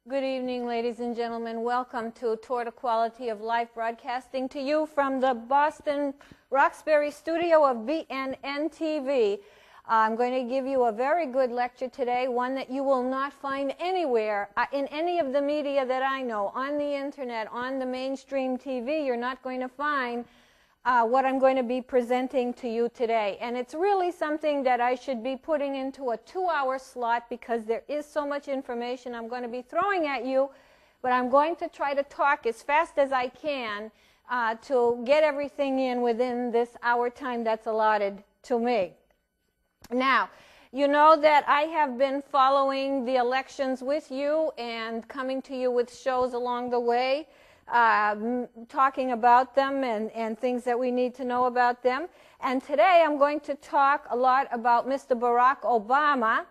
Good evening, ladies and gentlemen. Welcome to Toward a Quality of Life, broadcasting to you from the Boston Roxbury studio of BNN TV. I'm going to give you a very good lecture today, one that you will not find anywhere in any of the media that I know, on the internet, on the mainstream TV. You're not going to find what I'm going to be presenting to you today. And it's really something that I should be putting into a 2-hour slot because there is so much information I'm going to be throwing at you, but I'm going to try to talk as fast as I can to get everything in within this hour time that's allotted to me. Now, you know that I have been following the elections with you and coming to you with shows along the way, talking about them and things that we need to know about them. And today I'm going to talk a lot about Mr. Barack Obama.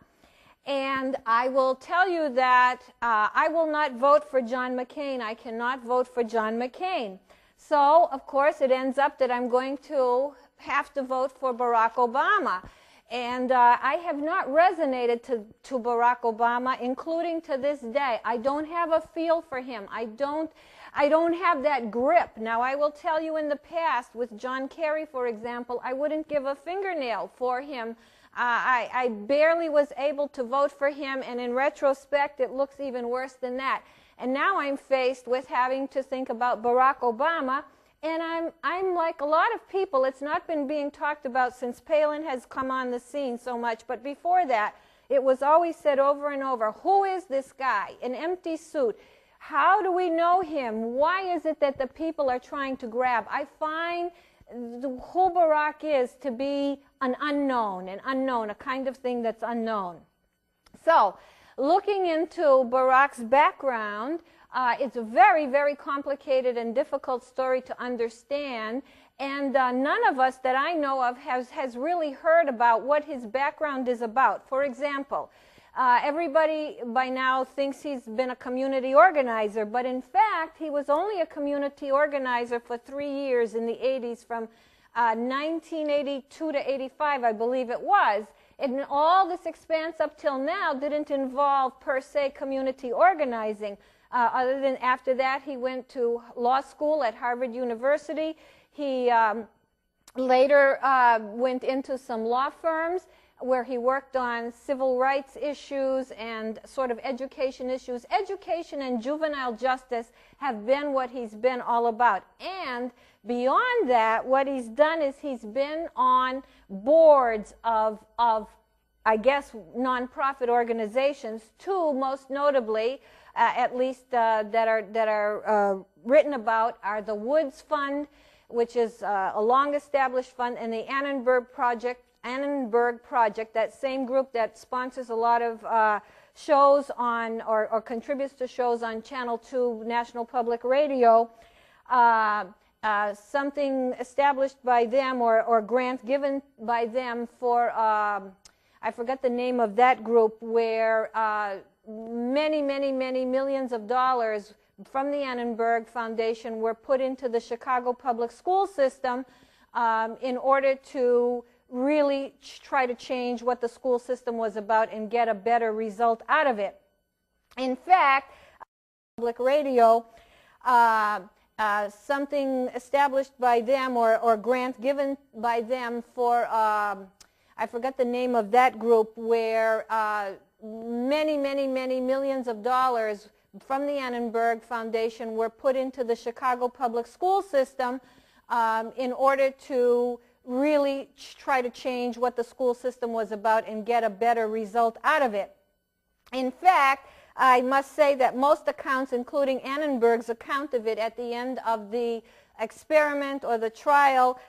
And I will tell you that I will not vote for John McCain. I cannot vote for John McCain. So, of course, it ends up that I'm going to have to vote for Barack Obama. And I have not resonated to Barack Obama, including to this day. I don't have a feel for him. I don't have that grip. Now, I will tell you in the past, with John Kerry, for example, I wouldn't give a fingernail for him. I barely was able to vote for him, and in retrospect, it looks even worse than that. And now I'm faced with having to think about Barack Obama. And I'm like a lot of people, it's not been being talked about since Palin has come on the scene so much, but before that, it was always said over and over, who is this guy? An empty suit. How do we know him? Why is it that the people are trying to grab? I find who Barack is to be an unknown, a kind of thing that's unknown. So, looking into Barack's background, it's a very, very complicated and difficult story to understand, and none of us that I know of has really heard about what his background is about. For example, everybody by now thinks he's been a community organizer, but in fact, he was only a community organizer for 3 years in the 80s, from 1982 to 85, I believe it was. And all this expanse up till now didn't involve, per se, community organizing. Other than after that, he went to law school at Harvard University. He later went into some law firms where he worked on civil rights issues and sort of education issues. Education and juvenile justice have been what he's been all about. And beyond that, what he's done is he's been on boards of I guess, nonprofit organizations, two most notably, at least that are written about, are the Woods Fund, which is a long-established fund, and the Annenberg Project, that same group that sponsors a lot of shows on, or contributes to shows on Channel 2 National Public Radio. Something established by them or grant given by them for I forgot the name of that group, where many, many, many millions of dollars from the Annenberg Foundation were put into the Chicago public school system in order to really try to change what the school system was about and get a better result out of it. In fact, public radio, something established by them or grant given by them for I forgot the name of that group, where many, many, many millions of dollars from the Annenberg Foundation were put into the Chicago public school system in order to really try to change what the school system was about and get a better result out of it. In fact, I must say that most accounts, including Annenberg's account of it at the end of the experiment or the trial,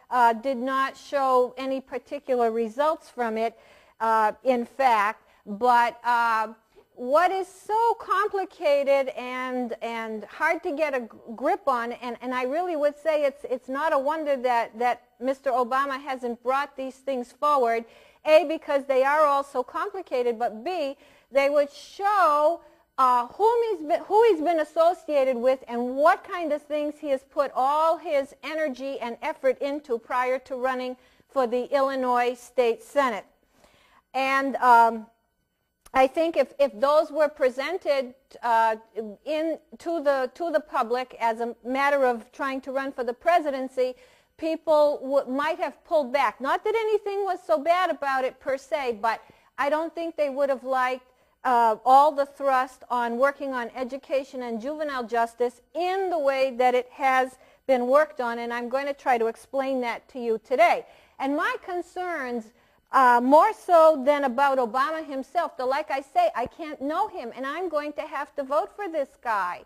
did not show any particular results from it, in fact. But what is so complicated and hard to get a grip on, and I really would say it's not a wonder that Mr. Obama hasn't brought these things forward, A, because they are all so complicated, but B, they would show who he's been associated with and what kind of things he has put all his energy and effort into prior to running for the Illinois State Senate. And I think if those were presented to the public as a matter of trying to run for the presidency, people might have pulled back. Not that anything was so bad about it per se, but I don't think they would have liked all the thrust on working on education and juvenile justice in the way that it has been worked on, and I'm going to try to explain that to you today. And my concerns, more so than about Obama himself, though like I say, I can't know him, and I'm going to have to vote for this guy.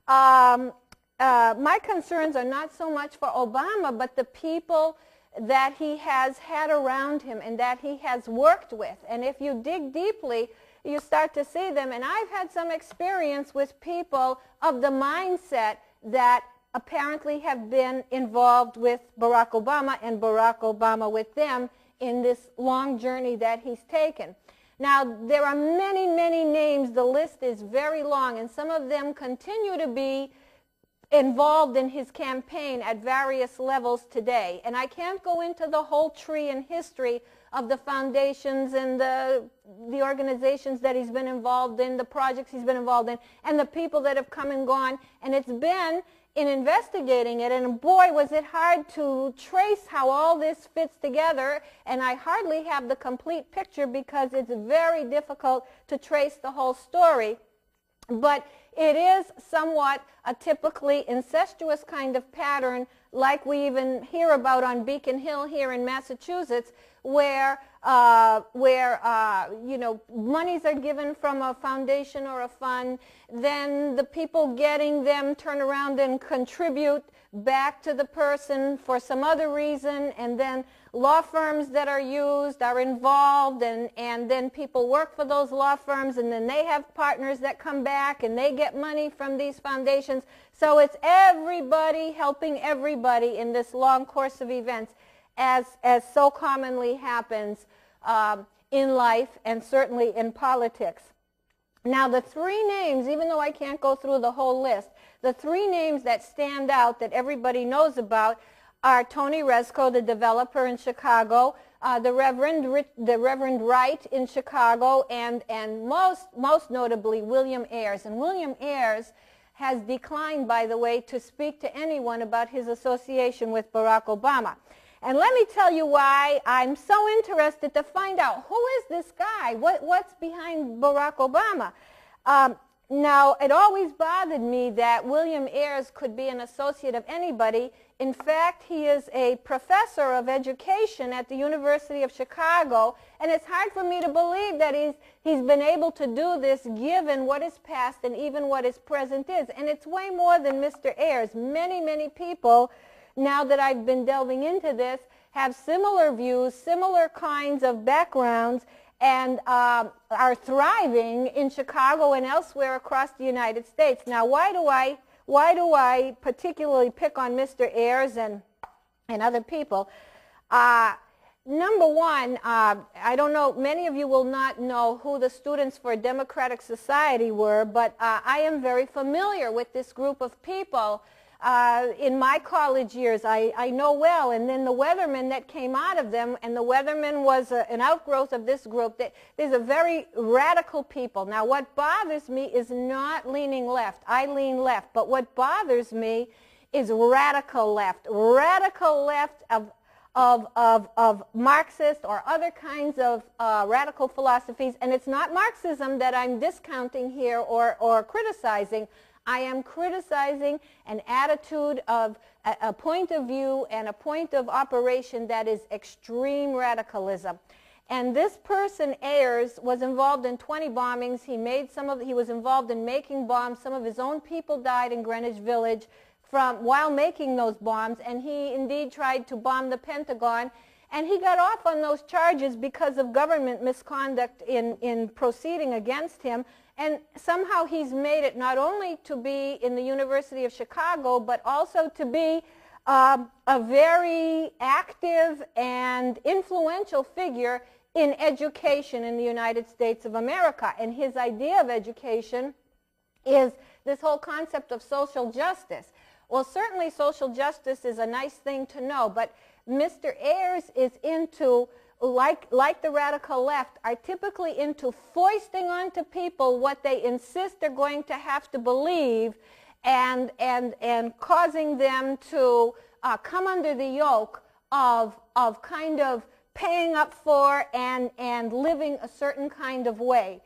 My concerns are not so much for Obama, but the people that he has had around him and that he has worked with. And if you dig deeply, you start to see them. And I've had some experience with people of the mindset that apparently have been involved with Barack Obama and Barack Obama with them in this long journey that he's taken. Now, there are many, many names. The list is very long, and some of them continue to be involved in his campaign at various levels today. And I can't go into the whole tree and history of the foundations and the organizations that he's been involved in, the projects he's been involved in, and the people that have come and gone. And it's been in investigating it, and boy, was it hard to trace how all this fits together, and I hardly have the complete picture because it's very difficult to trace the whole story. But it is somewhat a typically incestuous kind of pattern, like we even hear about on Beacon Hill here in Massachusetts, where you know, monies are given from a foundation or a fund, then the people getting them turn around and contribute back to the person for some other reason, and then law firms that are used are involved, and then people work for those law firms, and then they have partners that come back and they get money from these foundations. So it's everybody helping everybody in this long course of events, as so commonly happens in life and certainly in politics. Now, the three names, even though I can't go through the whole list, the three names that stand out that everybody knows about are Tony Rezko, the developer in Chicago, the Reverend Wright in Chicago, and most notably William Ayers. And William Ayers has declined, by the way, to speak to anyone about his association with Barack Obama. And let me tell you why I'm so interested to find out who is this guy, what's behind Barack Obama. Now, it always bothered me that William Ayers could be an associate of anybody. In fact, he is a professor of education at the University of Chicago, and it's hard for me to believe that he's been able to do this given what is past and even what his present is. And it's way more than Mr. Ayers. Many, many people, now that I've been delving into this, have similar views, similar kinds of backgrounds, and are thriving in Chicago and elsewhere across the United States. Now, why do I particularly pick on Mr. Ayers and other people? Number one, I don't know, many of you will not know who the Students for Democratic Society were, but I am very familiar with this group of people. In my college years, I know well, and then the Weathermen that came out of them, and the Weathermen was an outgrowth of this group. These are very radical people. Now, what bothers me is not leaning left. I lean left, but what bothers me is radical left of Marxist or other kinds of radical philosophies, and it's not Marxism that I'm discounting here or criticizing. I am criticizing an attitude of a point of view and a point of operation that is extreme radicalism. And this person, Ayers, was involved in 20 bombings. He was involved in making bombs. Some of his own people died in Greenwich Village while making those bombs, and he indeed tried to bomb the Pentagon. And he got off on those charges because of government misconduct in proceeding against him. And somehow he's made it not only to be in the University of Chicago, but also to be a very active and influential figure in education in the United States of America. And his idea of education is this whole concept of social justice. Well, certainly social justice is a nice thing to know, but Mr. Ayers is into like the radical left, are typically into foisting onto people what they insist they're going to have to believe, and causing them to come under the yoke of kind of paying up for and living a certain kind of way.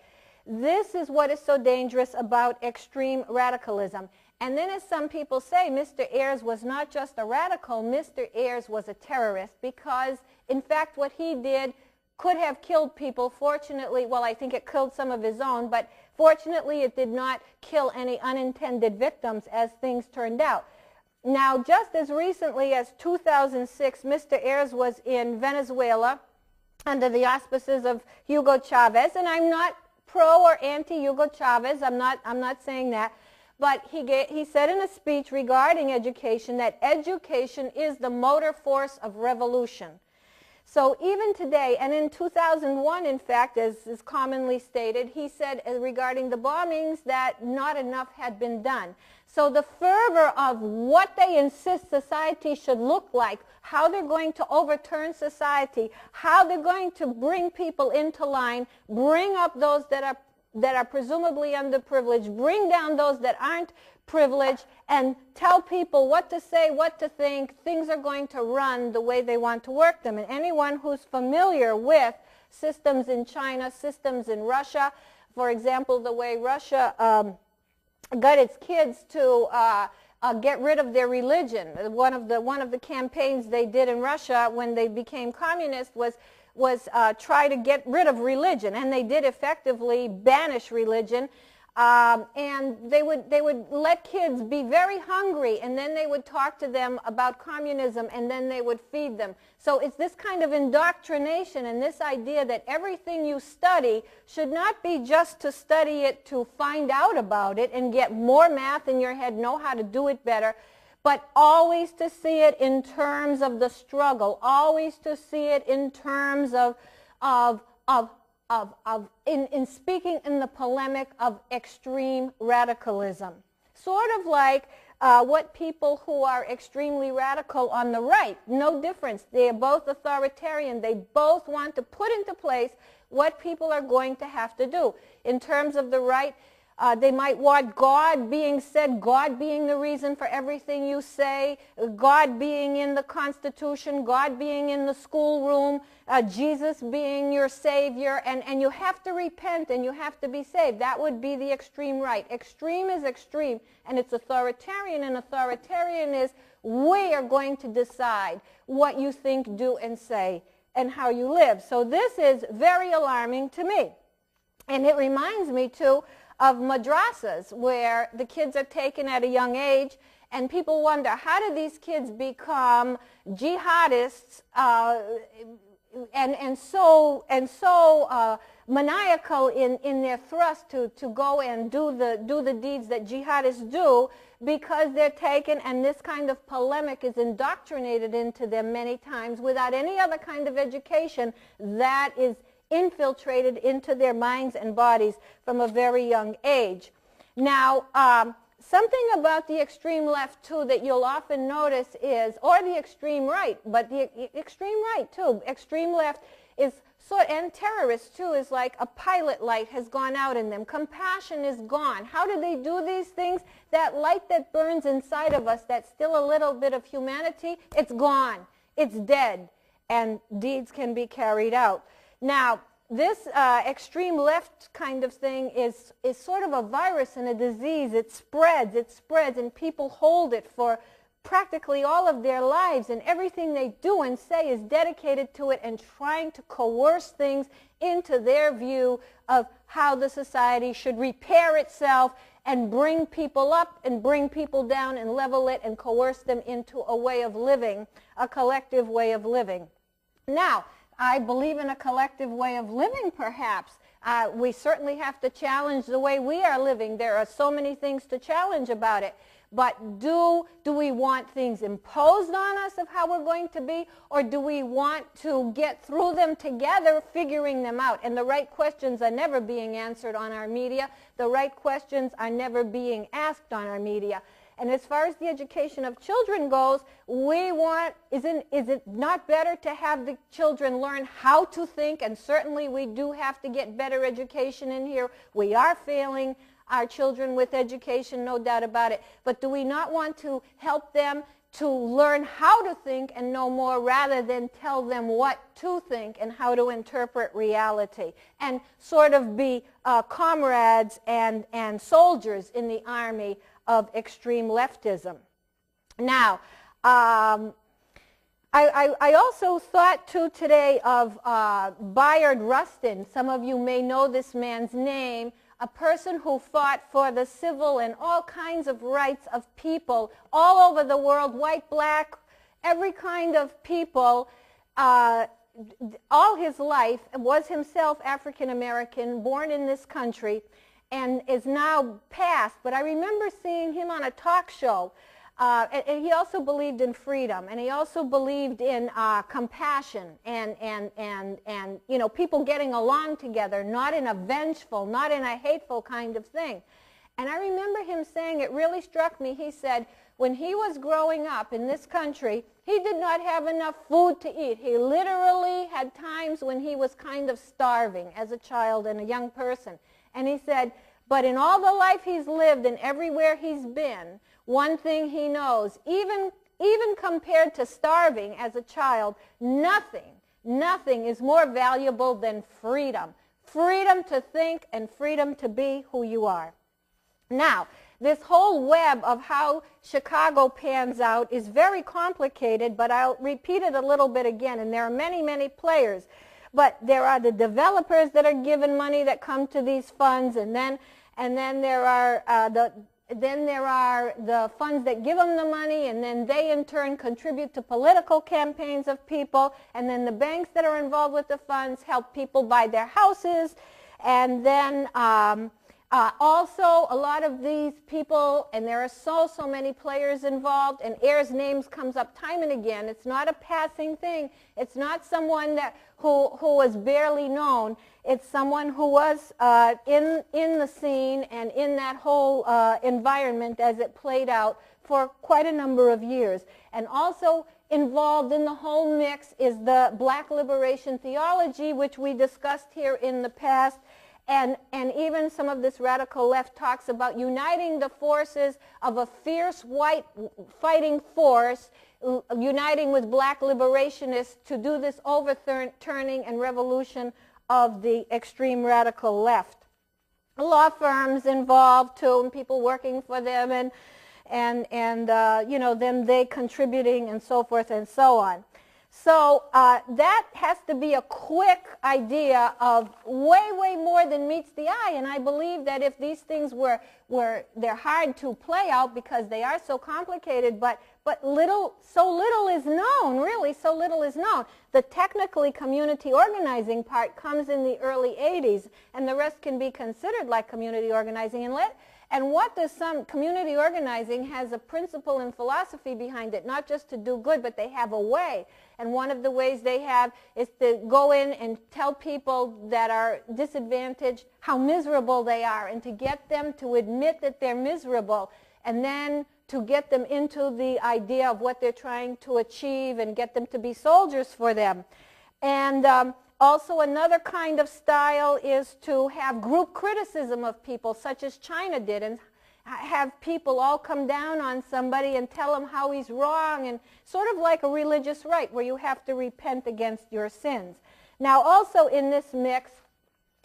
This is what is so dangerous about extreme radicalism. And then, as some people say, Mr. Ayers was not just a radical, Mr. Ayers was a terrorist, because, in fact, what he did could have killed people. Fortunately, well, I think it killed some of his own, but fortunately it did not kill any unintended victims, as things turned out. Now, just as recently as 2006, Mr. Ayers was in Venezuela under the auspices of Hugo Chavez, and I'm not pro or anti Hugo Chavez, I'm not saying that. But he said in a speech regarding education that education is the motor force of revolution. So even today, and in 2001, in fact, as is commonly stated, he said regarding the bombings that not enough had been done. So the fervor of what they insist society should look like, how they're going to overturn society, how they're going to bring people into line, bring up those that are presumably underprivileged, bring down those that aren't privileged, and tell people what to say, what to think. Things are going to run the way they want to work them. And anyone who's familiar with systems in China, systems in Russia, for example, the way Russia got its kids to get rid of their religion. One of the campaigns they did in Russia when they became communist was try to get rid of religion, and they did effectively banish religion, and they would let kids be very hungry, and then they would talk to them about communism, and then they would feed them. So it's this kind of indoctrination and this idea that everything you study should not be just to study it to find out about it and get more math in your head, know how to do it better, but always to see it in terms of the struggle, always to see it in terms in speaking in the polemic of extreme radicalism. Sort of like what people who are extremely radical on the right, no difference. They are both authoritarian. They both want to put into place what people are going to have to do. In terms of the right, they might want God being said, God being the reason for everything you say, God being in the Constitution, God being in the schoolroom, Jesus being your Savior, and you have to repent and you have to be saved. That would be the extreme right. Extreme is extreme, and it's authoritarian, and authoritarian is we are going to decide what you think, do, and say, and how you live. So this is very alarming to me. And it reminds me, too, of madrasas, where the kids are taken at a young age, and people wonder, how do these kids become jihadists and so maniacal in their thrust to go and do the deeds that jihadists do, because they're taken, and this kind of polemic is indoctrinated into them many times without any other kind of education that is infiltrated into their minds and bodies from a very young age. Now, something about the extreme left, too, that you'll often notice is, or the extreme right, but the extreme right, too, extreme left is and terrorists, too, is like a pilot light has gone out in them. Compassion is gone. How do they do these things? That light that burns inside of us, that's still a little bit of humanity, it's gone. It's dead, and deeds can be carried out. Now, this extreme left kind of thing is sort of a virus and a disease. It spreads, and people hold it for practically all of their lives, and everything they do and say is dedicated to it and trying to coerce things into their view of how the society should repair itself and bring people up and bring people down and level it and coerce them into a way of living, a collective way of living. Now, I believe in a collective way of living, perhaps. We certainly have to challenge the way we are living. There are so many things to challenge about it. But do we want things imposed on us of how we're going to be, or do we want to get through them together, figuring them out? And the right questions are never being answered on our media. The right questions are never being asked on our media. And as far as the education of children goes, we want, is it not better to have the children learn how to think? And certainly we do have to get better education in here. We are failing our children with education, no doubt about it. But do we not want to help them to learn how to think and know more rather than tell them what to think and how to interpret reality, and sort of be comrades and soldiers in the army of extreme leftism? Now, I also thought too today of Bayard Rustin. Some of you may know this man's name. A person who fought for the civil and all kinds of rights of people all over the world, white, black, every kind of people, all his life, was himself African American, born in this country, and is now passed. But I remember seeing him on a talk show. And he also believed in freedom, and he also believed in compassion and you know, people getting along together, not in a vengeful, not in a hateful kind of thing. And I remember him saying, it really struck me, he said, when he was growing up in this country, he did not have enough food to eat. He literally had times when he was kind of starving as a child and a young person. And he said, but in all the life he's lived and everywhere he's been, one thing he knows, even compared to starving as a child, nothing is more valuable than freedom. Freedom to think and freedom to be who you are. Now, this whole web of how Chicago pans out is very complicated, but I'll repeat it a little bit again. And there are many, many players. But there are the developers that are given money that come to these funds, and then there are the funds that give them the money, and then they in turn contribute to political campaigns of people, and then the banks that are involved with the funds help people buy their houses, and then also a lot of these people, and there are so many players involved, and heirs' names comes up time and again. It's not a passing thing. It's not someone who was barely known. It's someone who was in the scene and in that whole environment as it played out for quite a number of years. And also involved in the whole mix is the black liberation theology, which we discussed here in the past. And even some of this radical left talks about uniting the forces of a fierce white fighting force, uniting with black liberationists to do this overturning and revolution of the extreme radical left. Law firms involved too, and people working for them, and you know, them they contributing and so forth and so on. So that has to be a quick idea of way more than meets the eye. And I believe that if these things they're hard to play out because they are so complicated, but so little is known, really, so little is known. The technically community organizing part comes in the early 80s, and the rest can be considered like community organizing. And what does some community organizing has a principle and philosophy behind it, not just to do good, but they have a way. And one of the ways they have is to go in and tell people that are disadvantaged how miserable they are, and to get them to admit that they're miserable, and then to get them into the idea of what they're trying to achieve and get them to be soldiers for them. And also another kind of style is to have group criticism of people, such as China did, and have people all come down on somebody and tell him how he's wrong, and sort of like a religious rite where you have to repent against your sins. Now also in this mix,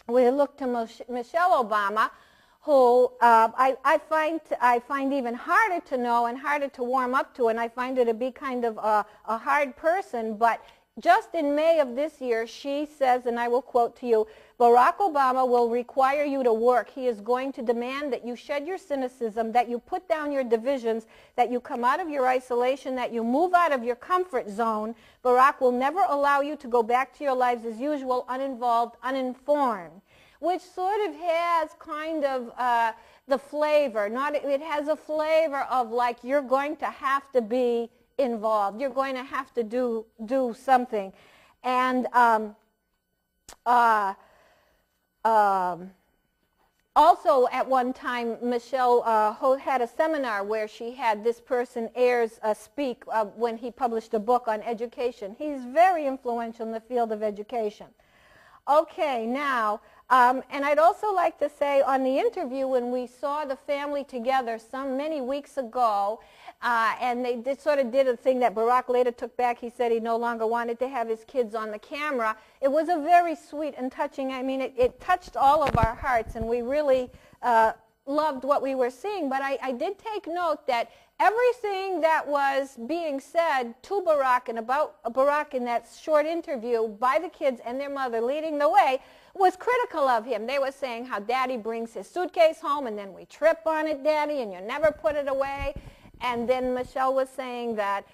we look to Michelle Obama, who I find even harder to know and harder to warm up to, and I find her to be kind of a hard person. But just in May of this year, she says, and I will quote to you, Barack Obama will require you to work. He is going to demand that you shed your cynicism, that you put down your divisions, that you come out of your isolation, that you move out of your comfort zone. Barack will never allow you to go back to your lives as usual, uninvolved, uninformed, which sort of has kind of the flavor. It has a flavor of like you're going to have to be involved. You're going to have to do something. And Also, at one time, Michelle had a seminar where she had this person, Ayers, speak when he published a book on education. He's very influential in the field of education. Okay, now, and I'd also like to say on the interview when we saw the family together many weeks ago, and they sort of did a thing that Barack later took back. He said he no longer wanted to have his kids on the camera. It was a very sweet and touching, I mean, it touched all of our hearts, and we really loved what we were seeing. But I did take note that everything that was being said to Barack and about Barack in that short interview by the kids and their mother leading the way was critical of him. They were saying how Daddy brings his suitcase home and then we trip on it, Daddy, and you never put it away. And then Michelle was saying that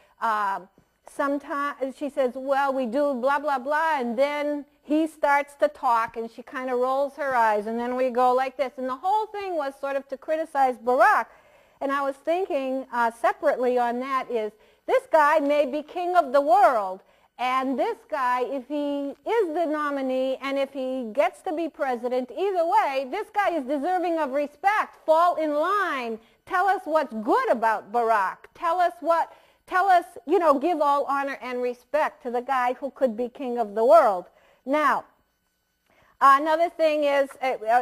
sometimes, she says, well, we do blah, blah, blah, and then he starts to talk and she kind of rolls her eyes and then we go like this. And the whole thing was sort of to criticize Barack. And I was thinking separately on that is, this guy may be king of the world, and this guy, if he is the nominee and if he gets to be president, either way, this guy is deserving of respect. Fall in line. Tell us what's good about Barack. Tell us, you know, give all honor and respect to the guy who could be king of the world. Now, another thing is,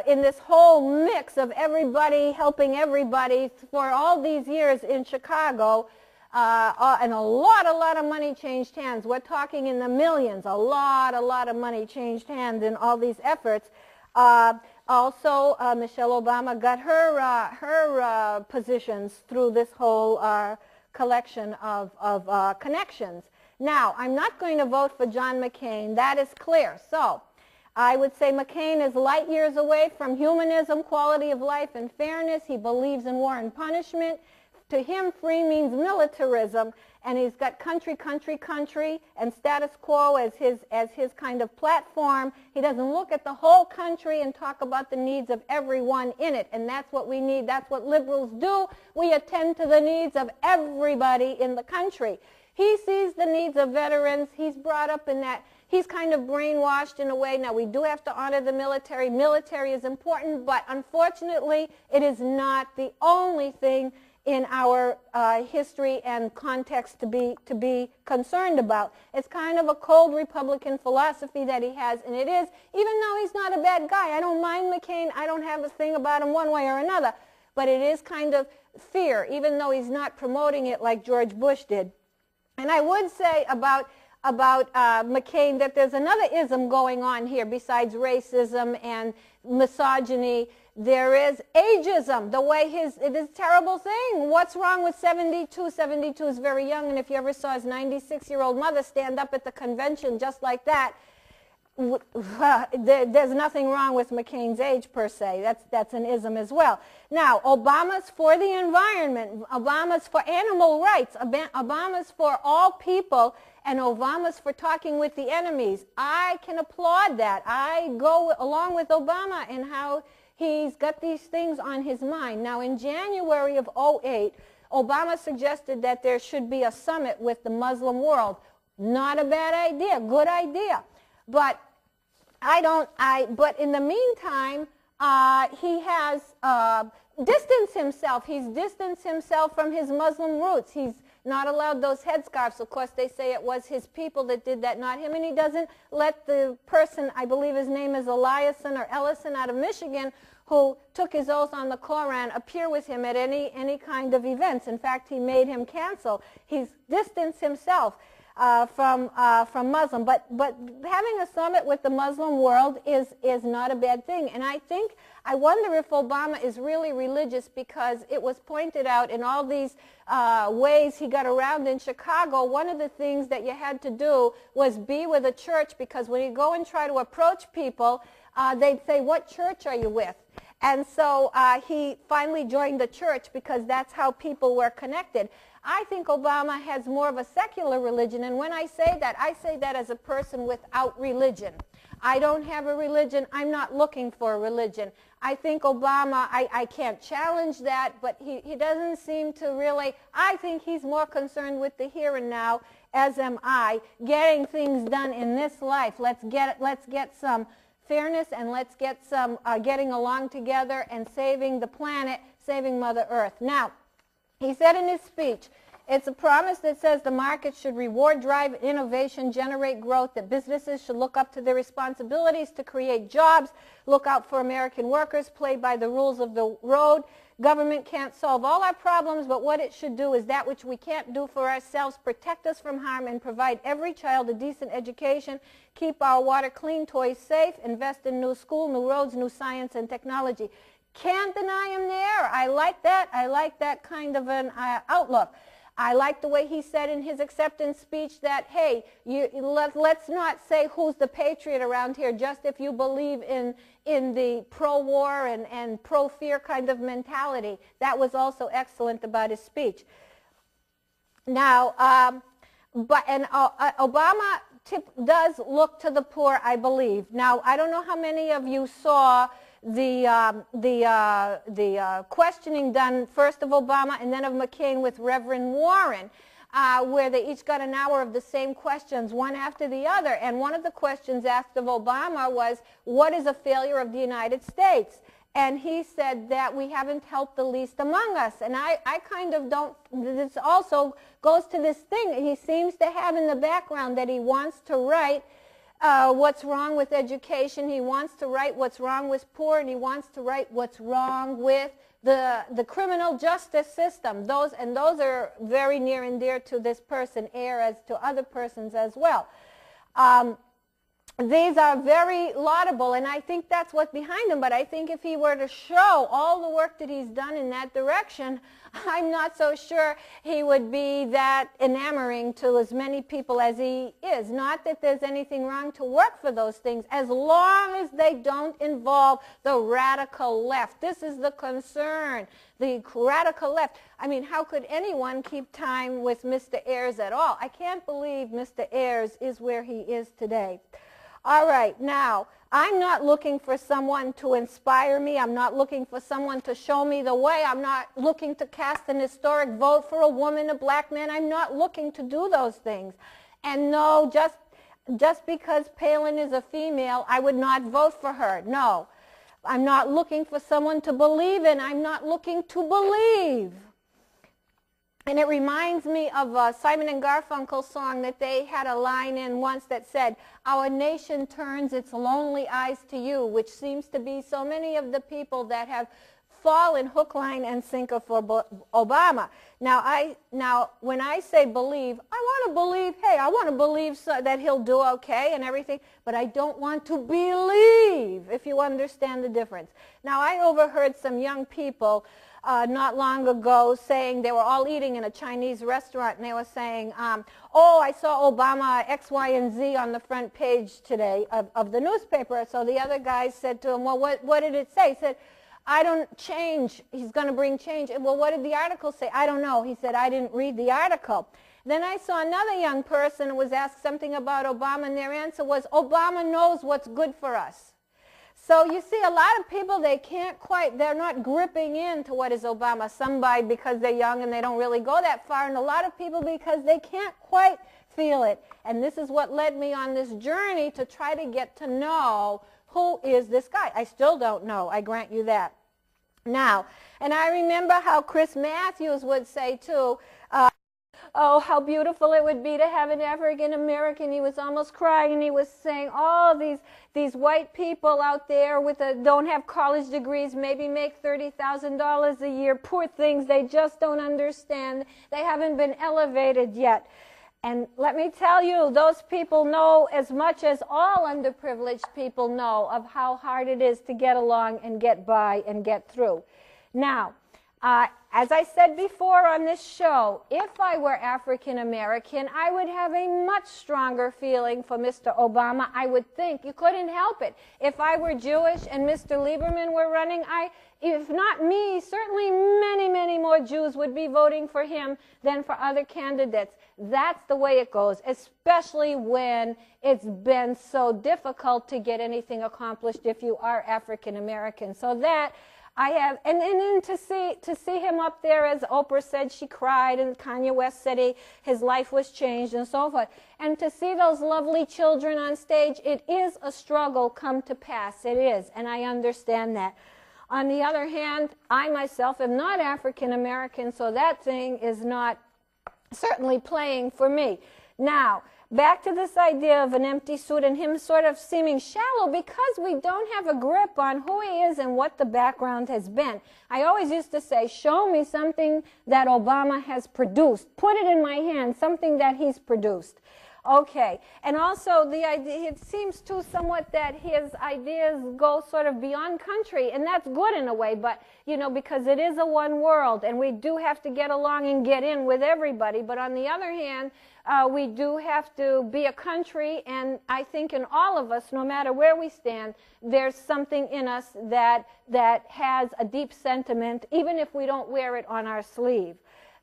in this whole mix of everybody helping everybody for all these years in Chicago, and a lot of money changed hands. We're talking in the millions. A lot of money changed hands in all these efforts. Also, Michelle Obama got her positions through this whole collection of connections. Now, I'm not going to vote for John McCain. That is clear. So, I would say McCain is light years away from humanism, quality of life, and fairness. He believes in war and punishment. To him, free means militarism, and he's got country, and status quo as his kind of platform. He doesn't look at the whole country and talk about the needs of everyone in it, and that's what we need. That's what liberals do. We attend to the needs of everybody in the country. He sees the needs of veterans. He's brought up in that. He's kind of brainwashed in a way. Now, we do have to honor the military. Military is important, but unfortunately, it is not the only thing in our history and context to be concerned about. It's kind of a cold Republican philosophy that he has, and it is, even though he's not a bad guy. I don't mind McCain. I don't have a thing about him one way or another, but it is kind of fear, even though he's not promoting it like George Bush did. And I would say about McCain that there's another ism going on here besides racism and misogyny. There is ageism, the way it is a terrible thing. What's wrong with 72? 72 is very young, and if you ever saw his 96-year-old mother stand up at the convention just like that, there's nothing wrong with McCain's age per se. That's an ism as well. Now, Obama's for the environment, Obama's for animal rights, Obama's for all people, and Obama's for talking with the enemies. I can applaud that. I go along with Obama in how he's got these things on his mind. Now, in January of 2008, Obama suggested that there should be a summit with the Muslim world. Not a bad idea, good idea. But but in the meantime, he has distanced himself. He's distanced himself from his Muslim roots. He's not allowed those headscarves. Of course, they say it was his people that did that, not him. And he doesn't let the person, I believe his name is Eliason or Ellison out of Michigan, who took his oath on the Koran, appear with him at any kind of events. In fact, he made him cancel. He's distanced himself from Muslim. But having a summit with the Muslim world is not a bad thing. And I wonder if Obama is really religious, because it was pointed out in all these ways he got around in Chicago. One of the things that you had to do was be with a church, because when you go and try to approach people, they'd say, what church are you with? And so he finally joined the church, because that's how people were connected. I think Obama has more of a secular religion, and when I say that as a person without religion. I don't have a religion. I'm not looking for a religion. I think Obama, I can't challenge that, but he doesn't seem to really, I think he's more concerned with the here and now, as am I, getting things done in this life. Let's get some fairness, and let's get some getting along together and saving the planet, saving Mother Earth. Now, he said in his speech, it's a promise that says the market should reward, drive innovation, generate growth, that businesses should look up to their responsibilities to create jobs, look out for American workers, play by the rules of the road. Government can't solve all our problems, but what it should do is that which we can't do for ourselves, protect us from harm and provide every child a decent education, keep our water clean, toys safe, invest in new school, new roads, new science and technology. Can't deny him there. I like that. I like that kind of an outlook. I like the way he said in his acceptance speech that, hey, let's not say who's the patriot around here, just if you believe in the pro-war and pro-fear kind of mentality. That was also excellent about his speech. Now, Obama does look to the poor, I believe. Now, I don't know how many of you saw the questioning done first of Obama and then of McCain with Reverend Warren, where they each got an hour of the same questions, one after the other. And one of the questions asked of Obama was, what is a failure of the United States? And he said that we haven't helped the least among us. And I kind of don't, this also goes to this thing he seems to have in the background, that he wants to write what's wrong with education, he wants to write what's wrong with poor, and he wants to write what's wrong with the criminal justice system. Those are very near and dear to this person, Ayer, as to other persons as well. These are very laudable, and I think that's what's behind them. But I think if he were to show all the work that he's done in that direction, I'm not so sure he would be that enamoring to as many people as he is. Not that there's anything wrong to work for those things, as long as they don't involve the radical left. This is the concern, the radical left. I mean, how could anyone keep time with Mr. Ayers at all? I can't believe Mr. Ayers is where he is today. All right, now, I'm not looking for someone to inspire me. I'm not looking for someone to show me the way. I'm not looking to cast an historic vote for a woman, a black man. I'm not looking to do those things. And no, just because Palin is a female, I would not vote for her. No, I'm not looking for someone to believe in. I'm not looking to believe. And it reminds me of a Simon and Garfunkel song that they had a line in once that said, "Our nation turns its lonely eyes to you," which seems to be so many of the people that have fallen hook, line, and sinker for Obama. Now, when I say believe, I want to believe, hey, I want to believe that he'll do okay and everything, but I don't want to believe, if you understand the difference. Now, I overheard some young people not long ago saying, they were all eating in a Chinese restaurant, and they were saying, oh, I saw Obama X, Y, and Z on the front page today of the newspaper. So the other guy said to him, well, what did it say? He said, I don't change. He's going to bring change. Well, what did the article say? I don't know. He said, I didn't read the article. Then I saw another young person who was asked something about Obama, and their answer was, Obama knows what's good for us. So you see, a lot of people, they're not gripping into what is Obama. Somebody because they're young and they don't really go that far, and a lot of people because they can't quite feel it. And this is what led me on this journey to try to get to know who is this guy. I still don't know, I grant you that. Now, and I remember how Chris Matthews would say too, oh, how beautiful it would be to have an African American. He was almost crying, and he was saying, oh, these white people out there don't have college degrees, maybe make $30,000 a year. Poor things, they just don't understand. They haven't been elevated yet. And let me tell you, those people know as much as all underprivileged people know of how hard it is to get along and get by and get through. Now, as I said before on this show, if I were African American, I would have a much stronger feeling for Mr. Obama. I would think. You couldn't help it. If I were Jewish and Mr. Lieberman were running, if not me, certainly many, many more Jews would be voting for him than for other candidates. That's the way it goes, especially when it's been so difficult to get anything accomplished if you are African American. So that And then to see him up there, as Oprah said, she cried, and Kanye West said his life was changed and so forth. And to see those lovely children on stage, it is a struggle come to pass. It is, and I understand that. On the other hand, I myself am not African American, so that thing is not certainly playing for me. Now, back to this idea of an empty suit and him sort of seeming shallow because we don't have a grip on who he is and what the background has been. I always used to say, show me something that Obama has produced. Put it in my hand, something that he's produced. Okay, and also the idea, it seems too somewhat that his ideas go sort of beyond country, and that's good in a way, but, you know, because it is a one world, and we do have to get along and get in with everybody, but on the other hand, we do have to be a country, and I think in all of us, no matter where we stand, there's something in us that has a deep sentiment, even if we don't wear it on our sleeve.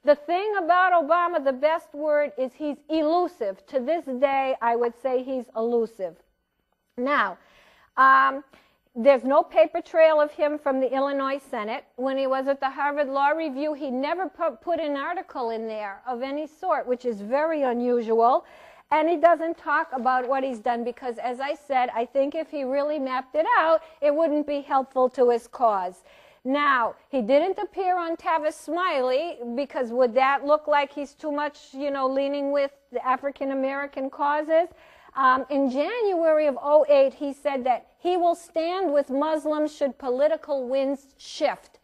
The thing about Obama, the best word is he's elusive. To this day, I would say he's elusive. Now, there's no paper trail of him from the Illinois Senate. When he was at the Harvard Law Review, he never put an article in there of any sort, which is very unusual. And he doesn't talk about what he's done because, as I said, I think if he really mapped it out, it wouldn't be helpful to his cause. Now, he didn't appear on Tavis Smiley because would that look like he's too much, you know, leaning with the African American causes? In January of 2008, he said that he will stand with Muslims should political winds shift.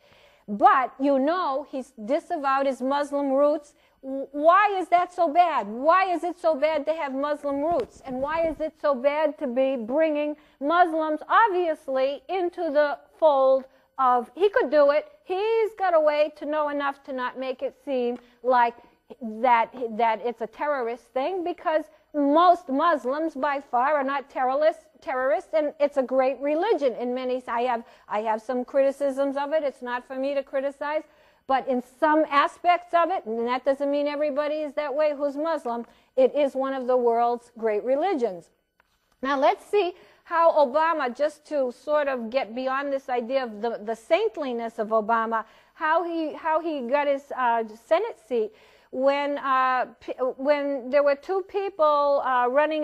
But, you know, he's disavowed his Muslim roots. Why is that so bad? Why is it so bad to have Muslim roots? And why is it so bad to be bringing Muslims, obviously, into the fold of, he could do it, he's got a way to know enough to not make it seem like that it's a terrorist thing, because most Muslims by far are not terrorists, and it's a great religion in many. I have some criticisms of it. It's not for me to criticize, but in some aspects of it, and that doesn't mean everybody is that way who's Muslim, it is one of the world's great religions. Now let's see how Obama, just to sort of get beyond this idea of the saintliness of Obama, how he got his Senate seat when there were two people running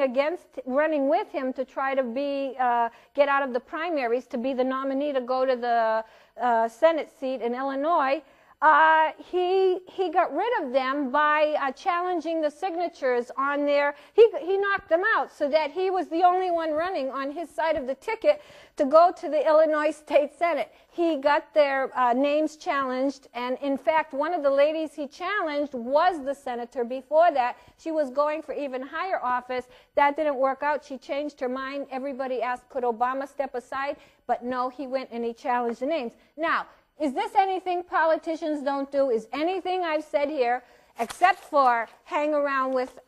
with him to try to get out of the primaries to be the nominee to go to the Senate seat in Illinois. He got rid of them by challenging the signatures on their, he knocked them out so that he was the only one running on his side of the ticket to go to the Illinois State Senate. He got their names challenged, and in fact, one of the ladies he challenged was the senator before that. She was going for even higher office. That didn't work out. She changed her mind. Everybody asked, could Obama step aside? But no, he went and he challenged the names. Now, is this anything politicians don't do? Is anything I've said here, except for hang around with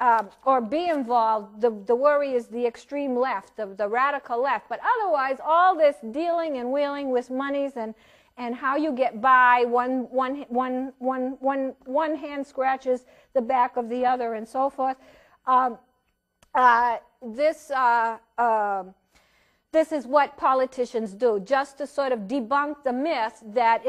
or be involved, the worry is the extreme left, the radical left. But otherwise, all this dealing and wheeling with monies and how you get by, one hand scratches the back of the other and so forth. This is what politicians do, just to sort of debunk the myth that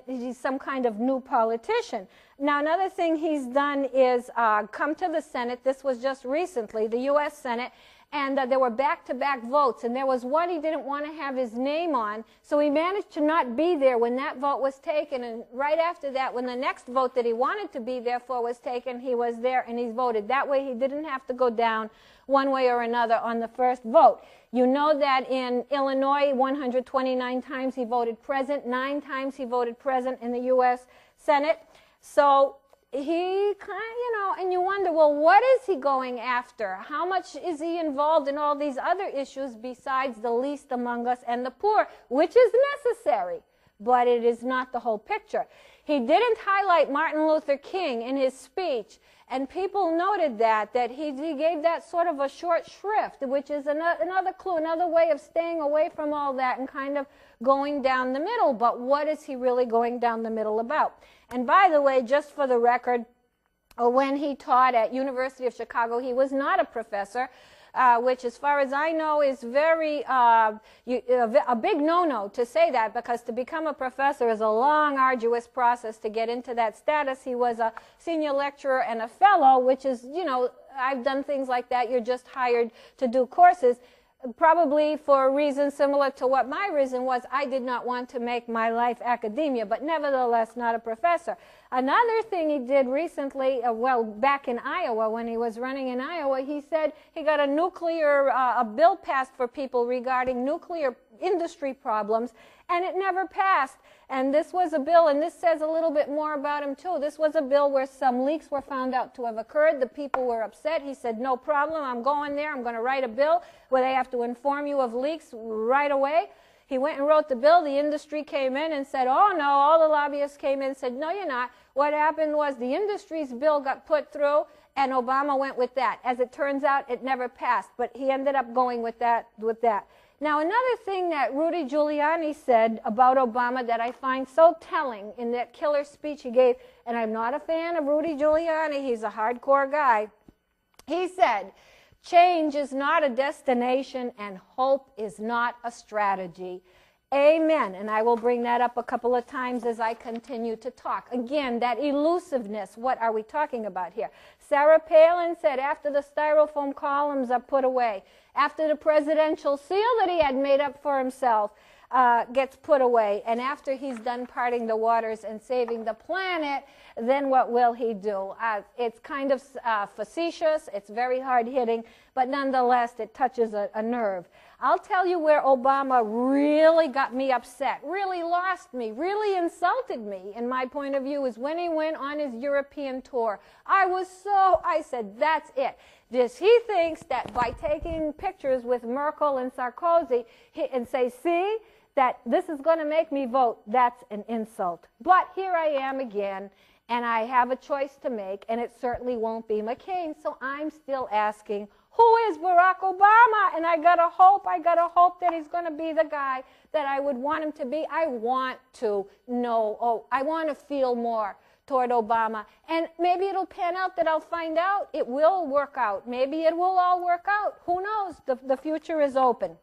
he's some kind of new politician. Now, another thing he's done is come to the Senate. This was just recently, the U.S. Senate, and there were back-to-back votes, and there was one he didn't want to have his name on, so he managed to not be there when that vote was taken, and right after that, when the next vote that he wanted to be there for was taken, he was there and he voted. That way he didn't have to go down one way or another on the first vote. You know that in Illinois, 129 times he voted present, 9 times he voted present in the U.S. Senate. So he kind of, and you wonder, well, what is he going after? How much is he involved in all these other issues besides the least among us and the poor, which is necessary, but it is not the whole picture. He didn't highlight Martin Luther King in his speech, and people noted that he gave that sort of a short shrift, which is another clue, another way of staying away from all that and kind of going down the middle. But what is he really going down the middle about? And by the way, just for the record, when he taught at University of Chicago, he was not a professor. which as far as I know is very, a big no-no to say that, because to become a professor is a long, arduous process to get into that status. He was a senior lecturer and a fellow, which is, you know, I've done things like that. You're just hired to do courses. Probably for a reason similar to what my reason was. I did not want to make my life academia, but nevertheless not a professor. Another thing he did recently, well, back in Iowa, when he was running in Iowa, he said he got a nuclear, a bill passed for people regarding nuclear industry problems, and it never passed. And this was a bill, and this says a little bit more about him too. This was a bill where some leaks were found out to have occurred. The people were upset. He said, no problem, I'm going there. I'm going to write a bill where they have to inform you of leaks right away. He went and wrote the bill. The industry came in and said, oh no. All the lobbyists came in and said, no, you're not. What happened was the industry's bill got put through, and Obama went with that. As it turns out, it never passed, but he ended up going with that. Now, another thing that Rudy Giuliani said about Obama that I find so telling in that killer speech he gave, and I'm not a fan of Rudy Giuliani, he's a hardcore guy. He said, change is not a destination and hope is not a strategy. Amen. And I will bring that up a couple of times as I continue to talk. Again, that elusiveness, what are we talking about here? Sarah Palin said after the styrofoam columns are put away, after the presidential seal that he had made up for himself gets put away, and after he's done parting the waters and saving the planet, then what will he do? It's kind of facetious, it's very hard-hitting, but nonetheless it touches a nerve. I'll tell you where Obama really got me upset, really lost me, really insulted me, in my point of view, is when he went on his European tour. I said, that's it. He thinks that by taking pictures with Merkel and Sarkozy and say, see, that this is going to make me vote, that's an insult. But here I am again, and I have a choice to make, and it certainly won't be McCain, so I'm still asking, who is Barack Obama? And I gotta hope that he's going to be the guy that I would want him to be. I want to know, I want to feel more toward Obama. And maybe it'll pan out that I'll find out. It will work out. Maybe it will all work out. Who knows? The future is open.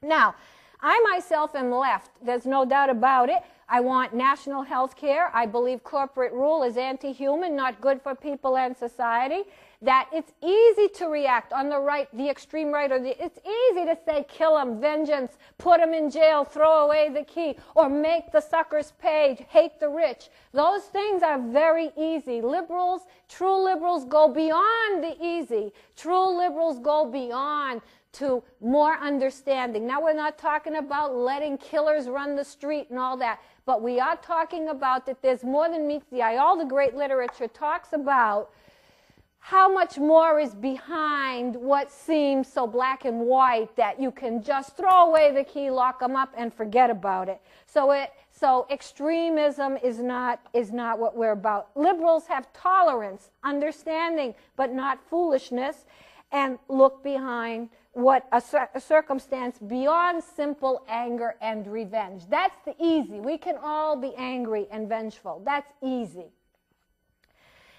Now, I myself am left. There's no doubt about it. I want national health care. I believe corporate rule is anti-human, not good for people and society. That it's easy to react on the right, the extreme right, it's easy to say kill them, vengeance, put them in jail, throw away the key, or make the suckers pay, hate the rich. Those things are very easy. Liberals, true liberals go beyond the easy. True liberals go beyond to more understanding. Now, we're not talking about letting killers run the street and all that, but we are talking about that there's more than meets the eye. All the great literature talks about how much more is behind what seems so black and white that you can just throw away the key, lock them up, and forget about it. So extremism is not what we're about. Liberals have tolerance, understanding, but not foolishness, and look behind what a circumstance beyond simple anger and revenge. That's the easy. We can all be angry and vengeful. That's easy.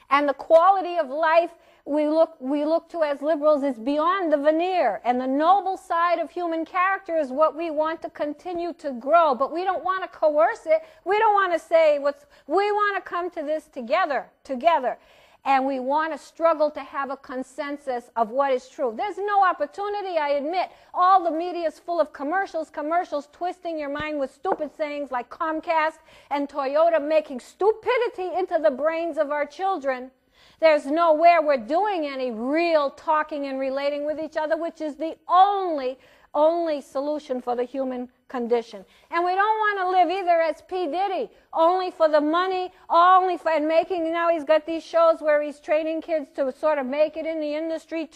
And the quality of life we look to as liberals is beyond the veneer. And the noble side of human character is what we want to continue to grow. But we don't want to coerce it. We don't want to say we want to come to this together. And we want to struggle to have a consensus of what is true. There's no opportunity, I admit. All the media is full of commercials twisting your mind with stupid sayings like Comcast and Toyota, making stupidity into the brains of our children. There's nowhere we're doing any real talking and relating with each other, which is the only solution for the human condition. And we don't want to live either as P. Diddy, only for the money, and making, now he's got these shows where he's training kids to sort of make it in the industry,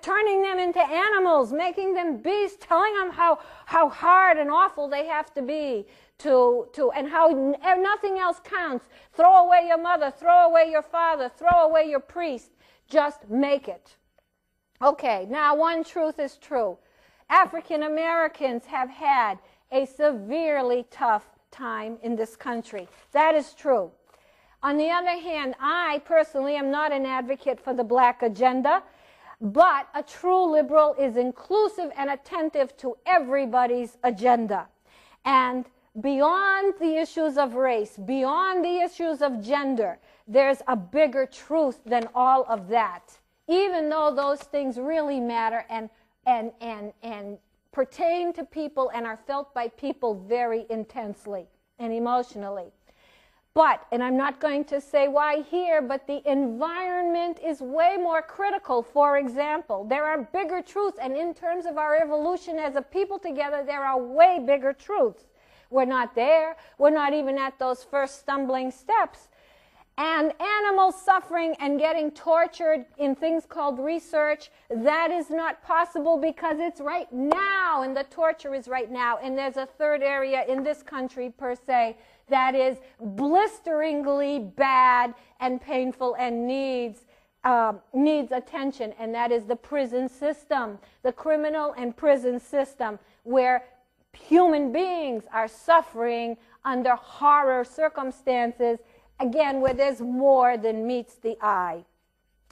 turning them into animals, making them beasts, telling them how hard and awful they have to be and how nothing else counts. Throw away your mother, throw away your father, throw away your priest, just make it. Okay, now one truth is true. African Americans have had a severely tough time in this country. That is true. On the other hand, I personally am not an advocate for the black agenda. But a true liberal is inclusive and attentive to everybody's agenda. And beyond the issues of race, beyond the issues of gender, there's a bigger truth than all of that. Even though those things really matter and pertain to people and are felt by people very intensely and emotionally. But, and I'm not going to say why here, but the environment is way more critical. For example, there are bigger truths, and in terms of our evolution as a people together, there are way bigger truths. We're not there. We're not even at those first stumbling steps. And animals suffering and getting tortured in things called research, that is not possible because it's right now, and the torture is right now. And there's a third area in this country, per se, that is blisteringly bad and painful and needs attention, and that is the prison system, the criminal and prison system, where human beings are suffering under horror circumstances, again, where there's more than meets the eye.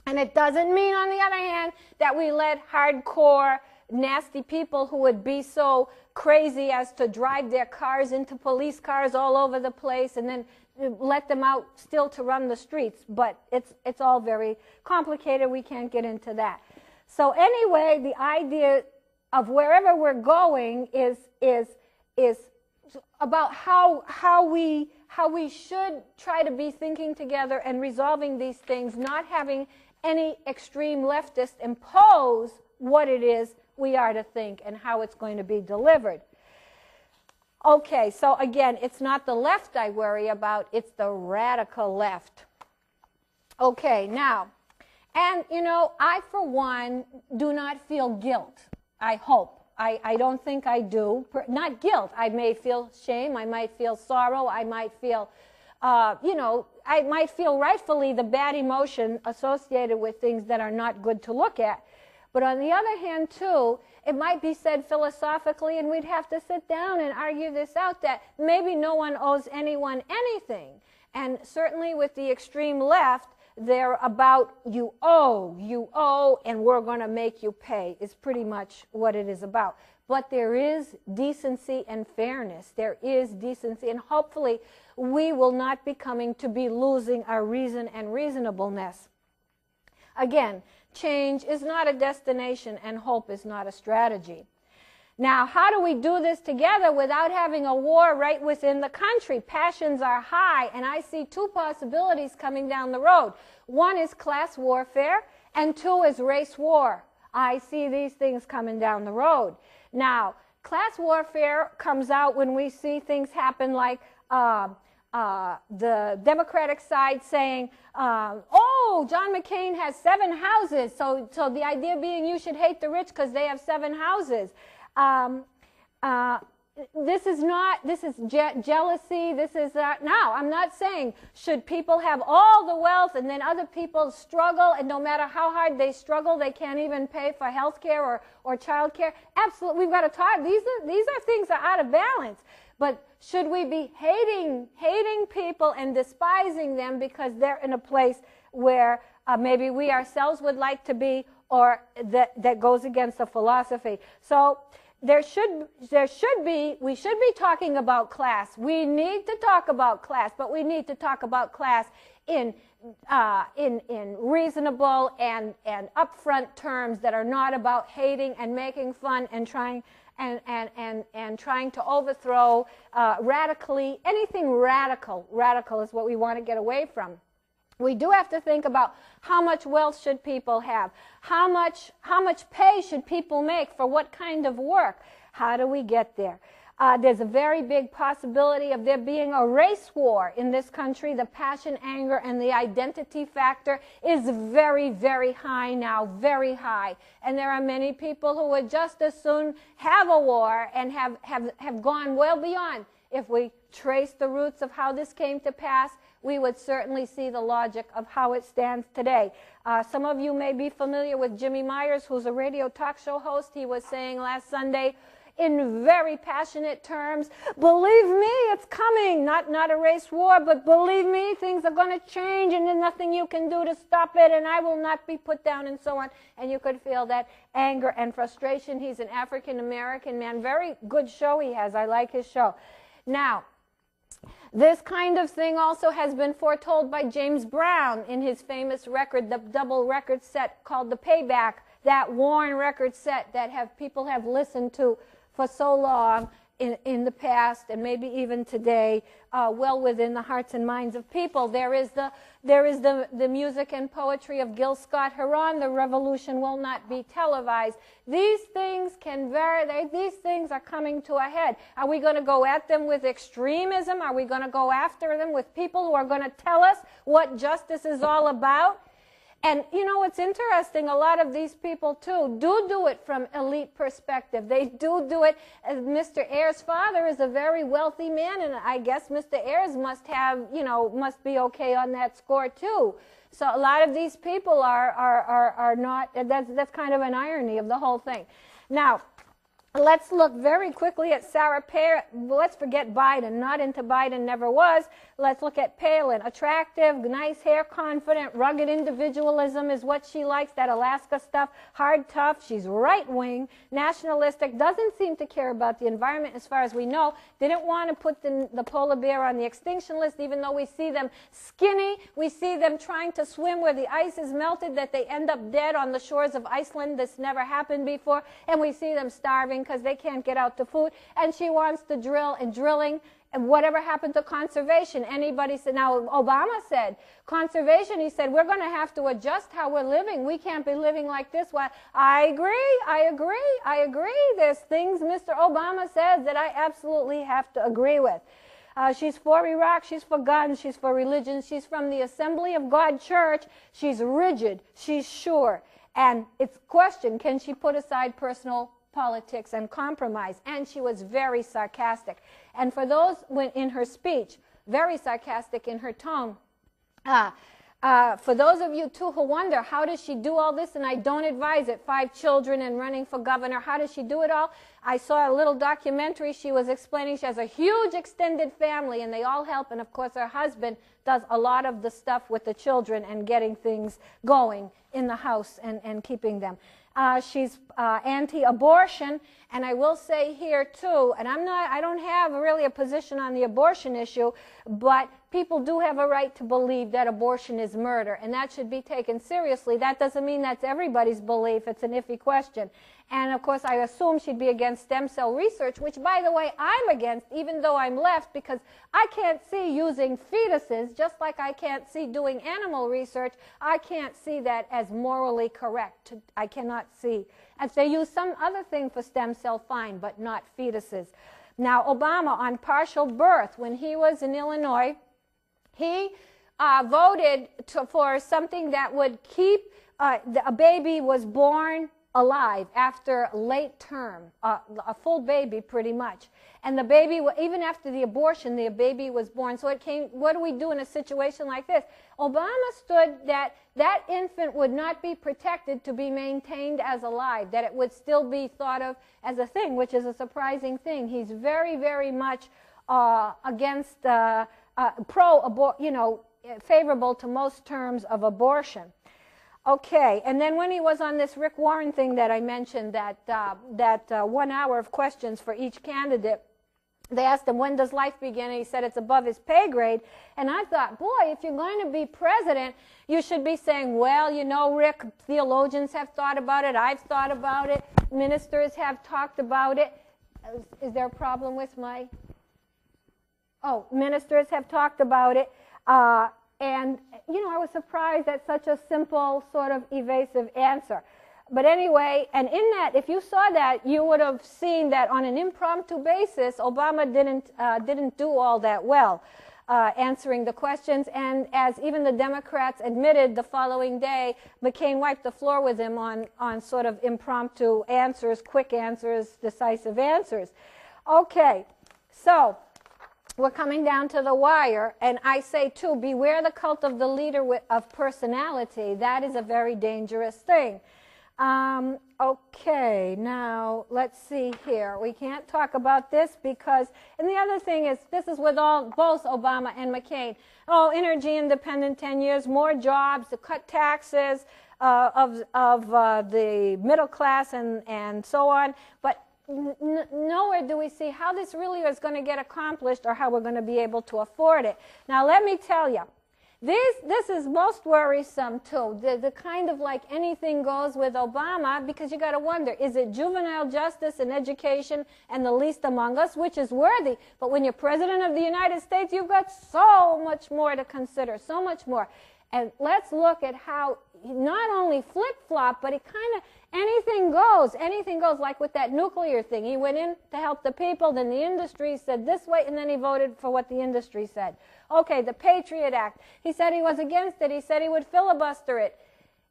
And it doesn't mean, on the other hand, that we let hardcore, nasty people who would be so crazy as to drive their cars into police cars all over the place and then let them out still to run the streets. But it's all very complicated. We can't get into that. So anyway, the idea of wherever we're going is about how we should try to be thinking together and resolving these things, not having any extreme leftists impose what it is we are to think and how it's going to be delivered. Okay, so again, it's not the left I worry about, it's the radical left. Okay, now, and you know, I for one do not feel guilt, I hope. I don't think I do. Not guilt. I may feel shame. I might feel sorrow. I might feel, I might feel rightfully the bad emotion associated with things that are not good to look at. But on the other hand, too, it might be said philosophically, and we'd have to sit down and argue this out, that maybe no one owes anyone anything. And certainly with the extreme left, they're about you owe, and we're going to make you pay, is pretty much what it is about. But there is decency and fairness. There is decency, and hopefully we will not be coming to be losing our reason and reasonableness. Again, change is not a destination, and hope is not a strategy. Now, how do we do this together without having a war right within the country? Passions are high, and I see two possibilities coming down the road. One is class warfare, and two is race war. I see these things coming down the road. Now, class warfare comes out when we see things happen like the Democratic side saying, oh, John McCain has 7 houses, so the idea being you should hate the rich because they have 7 houses. This is jealousy, this is now, I'm not saying should people have all the wealth and then other people struggle, and no matter how hard they struggle, they can't even pay for health care or child care. Absolutely, we've got to talk. These are things that are out of balance. But should we be hating people and despising them because they're in a place where maybe we ourselves would like to be, or that goes against the philosophy? So we should be talking about class. We need to talk about class, but we need to talk about class in reasonable and upfront terms that are not about hating and making fun and trying to overthrow radically. Anything radical is what we want to get away from. We do have to think about how much wealth should people have, how much pay should people make for what kind of work. How do we get there? There's a very big possibility of there being a race war in this country. The passion, anger, and the identity factor is very, very high now, very high. And there are many people who would just as soon have a war and have gone well beyond. If we trace the roots of how this came to pass, we would certainly see the logic of how it stands today. Some of you may be familiar with Jimmy Myers, who's a radio talk show host. He was saying last Sunday, in very passionate terms. Believe me, it's coming. Not a race war, but believe me, things are going to change and there's nothing you can do to stop it, and I will not be put down, and so on. And you could feel that anger and frustration. He's an African-American man. Very good show he has. I like his show. Now, this kind of thing also has been foretold by James Brown in his famous record, the double record set called The Payback, that worn record set that people have listened to for so long in the past and maybe even today, well within the hearts and minds of people. There is the music and poetry of Gil Scott-Heron, The Revolution Will Not Be Televised. These things can vary. These things are coming to a head. Are we going to go at them with extremism? Are we going to go after them with people who are going to tell us what justice is all about? And, you know, it's interesting, a lot of these people, too, do it from elite perspective. They do it. Mr. Ayers' father is a very wealthy man, and I guess Mr. Ayers must have, you know, must be okay on that score, too. So a lot of these people are not, that's kind of an irony of the whole thing. Now, let's look very quickly at Sarah Palin. Let's forget Biden. Not into Biden, never was. Let's look at Palin. Attractive, nice hair, confident, rugged individualism is what she likes, that Alaska stuff. Hard, tough. She's right-wing, nationalistic, doesn't seem to care about the environment as far as we know. Didn't want to put the polar bear on the extinction list, even though we see them skinny. We see them trying to swim where the ice is melted, that they end up dead on the shores of Iceland. This never happened before. And we see them starving because they can't get out to food, and she wants to drill and drilling. And whatever happened to conservation? Anybody said, now Obama said, conservation, he said, we're going to have to adjust how we're living. We can't be living like this. Well, I agree. There's things Mr. Obama says that I absolutely have to agree with. She's for Iraq, she's for guns, she's for religion, she's from the Assembly of God Church. She's rigid, she's sure. And it's question, can she put aside personal politics and compromise? And she was very sarcastic. And for those in her speech, very sarcastic in her tone. For those of you, too, who wonder, how does she do all this? And I don't advise it. 5 children and running for governor. How does she do it all? I saw a little documentary. She was explaining she has a huge extended family, and they all help. And, of course, her husband does a lot of the stuff with the children and getting things going in the house and keeping them. She's anti-abortion, and I will say here too, and I don't have really a position on the abortion issue, but people do have a right to believe that abortion is murder, and that should be taken seriously. That doesn't mean that's everybody's belief. It's an iffy question. And of course, I assume she'd be against stem cell research, which, by the way, I'm against, even though I'm left, because I can't see using fetuses, just like I can't see doing animal research. I can't see that as morally correct. I cannot see. If they use some other thing for stem cell, fine, but not fetuses. Now, Obama, on partial birth, when he was in Illinois, he voted for something that would keep a baby was born alive after late term, a full baby pretty much. And the baby, even after the abortion, the baby was born. So it came, what do we do in a situation like this? Obama stood that that infant would not be protected to be maintained as alive, that it would still be thought of as a thing, which is a surprising thing. He's very, very much against, favorable to most terms of abortion. Okay, and then when he was on this Rick Warren thing that I mentioned, that 1 hour of questions for each candidate, they asked him, when does life begin? And he said it's above his pay grade. And I thought, boy, if you're going to be president, you should be saying, well, you know, Rick, theologians have thought about it, I've thought about it, ministers have talked about it. Is there a problem with my... Oh, ministers have talked about it. And, you know, I was surprised at such a simple, sort of evasive answer. But anyway, and in that, if you saw that, you would have seen that on an impromptu basis, Obama didn't do all that well answering the questions. And as even the Democrats admitted the following day, McCain wiped the floor with him on sort of impromptu answers, quick answers, decisive answers. Okay, so... we're coming down to the wire, and I say, too, beware the cult of the leader of personality. That is a very dangerous thing. Okay, now let's see here. We can't talk about this because, and the other thing is, this is with both Obama and McCain. Oh, energy independent 10 years, more jobs, to cut taxes of the middle class and so on. But nowhere do we see how this really is going to get accomplished or how we're going to be able to afford it. Now, let me tell you. This is most worrisome too, the kind of like anything goes with Obama, because you got to wonder, is it juvenile justice and education and the least among us, which is worthy, but when you're president of the United States, you've got so much more to consider, so much more. And let's look at how not only flip-flop, but it kind of, anything goes, like with that nuclear thing. He went in to help the people, then the industry said this way, and then he voted for what the industry said. Okay, the Patriot Act. He said he was against it. He said he would filibuster it.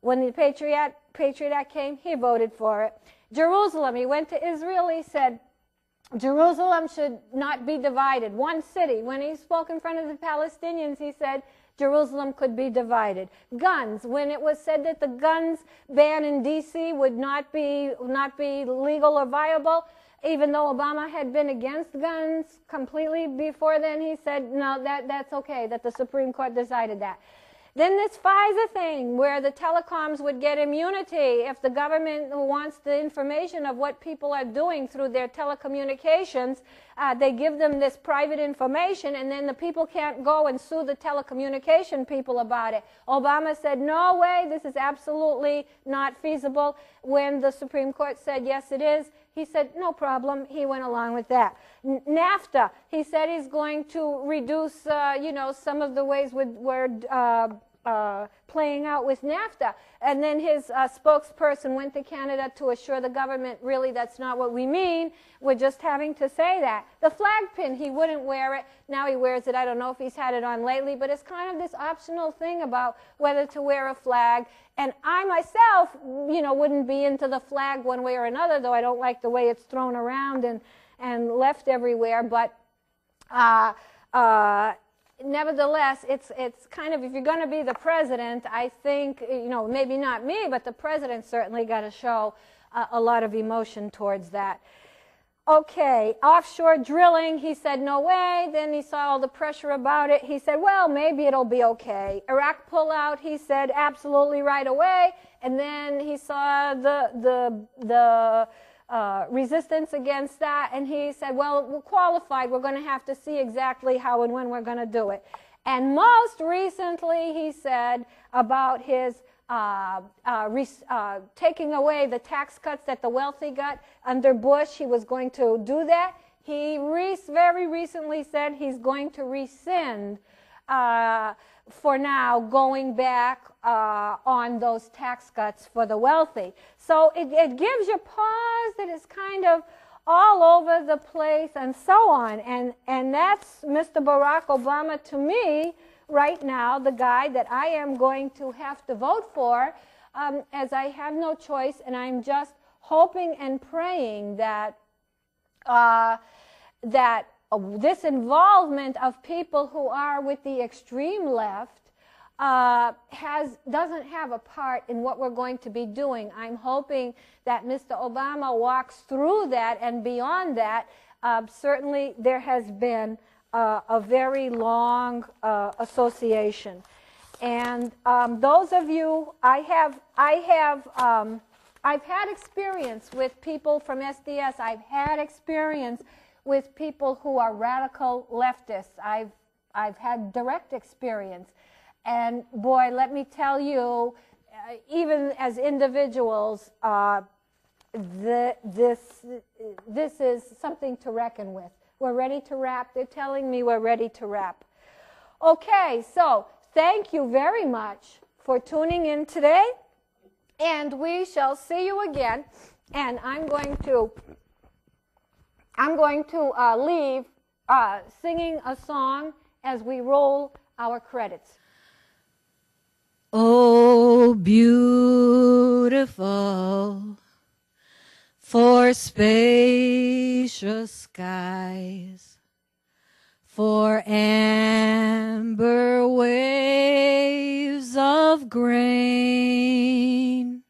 When the Patriot Act came, he voted for it. Jerusalem, he went to Israel, he said, Jerusalem should not be divided. One city. When he spoke in front of the Palestinians, he said, Jerusalem could be divided. Guns, when it was said that the guns ban in D.C. would not be legal or viable, even though Obama had been against guns completely before then, he said, no, that's okay, that the Supreme Court decided that. Then this FISA thing, where the telecoms would get immunity if the government wants the information of what people are doing through their telecommunications, they give them this private information, and then the people can't go and sue the telecommunication people about it. Obama said, no way, this is absolutely not feasible. When the Supreme Court said, yes, it is, he said, no problem. He went along with that. NAFTA, he said he's going to reduce, some of the ways we're playing out with NAFTA. And then his spokesperson went to Canada to assure the government, really, that's not what we mean. We're just having to say that. The flag pin, he wouldn't wear it. Now he wears it. I don't know if he's had it on lately, but it's kind of this optional thing about whether to wear a flag. And I myself, wouldn't be into the flag one way or another, though I don't like the way it's thrown around and left everywhere. But nevertheless, it's kind of, if you're going to be the president, I think, maybe not me, but the president certainly got to show a lot of emotion towards that. Okay, offshore drilling, he said no way. Then he saw all the pressure about it. He said, well, maybe it'll be okay. Iraq pullout, he said absolutely right away. And then he saw the resistance against that, and he said, well, we're qualified. We're going to have to see exactly how and when we're going to do it. And most recently, he said about his taking away the tax cuts that the wealthy got under Bush, he was going to do that. He very recently said he's going to rescind, for now, going back on those tax cuts for the wealthy. So it gives you pause that is kind of all over the place and so on. And that's Mr. Barack Obama, to me, right now, the guy that I am going to have to vote for, as I have no choice, and I'm just hoping and praying that this involvement of people who are with the extreme left doesn't have a part in what we're going to be doing. I'm hoping that Mr. Obama walks through that and beyond that. Certainly there has been a very long association. And those of you, I've had experience with people from SDS. I've had experience with people who are radical leftists. I've had direct experience. And boy, let me tell you, even as individuals, this is something to reckon with. We're ready to wrap. They're telling me we're ready to wrap. Okay, so thank you very much for tuning in today. And we shall see you again. And I'm going to leave singing a song as we roll our credits. Oh, beautiful for spacious skies, for amber waves of grain,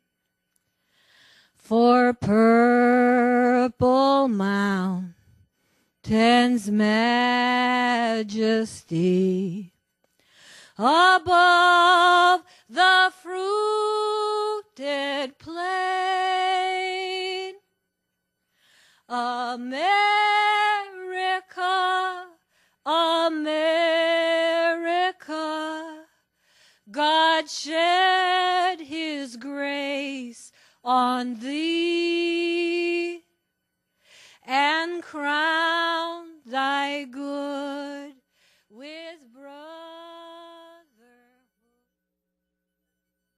your purple mountain's majesty, above the fruited plain. America, America, God shed his grace on thee and crowned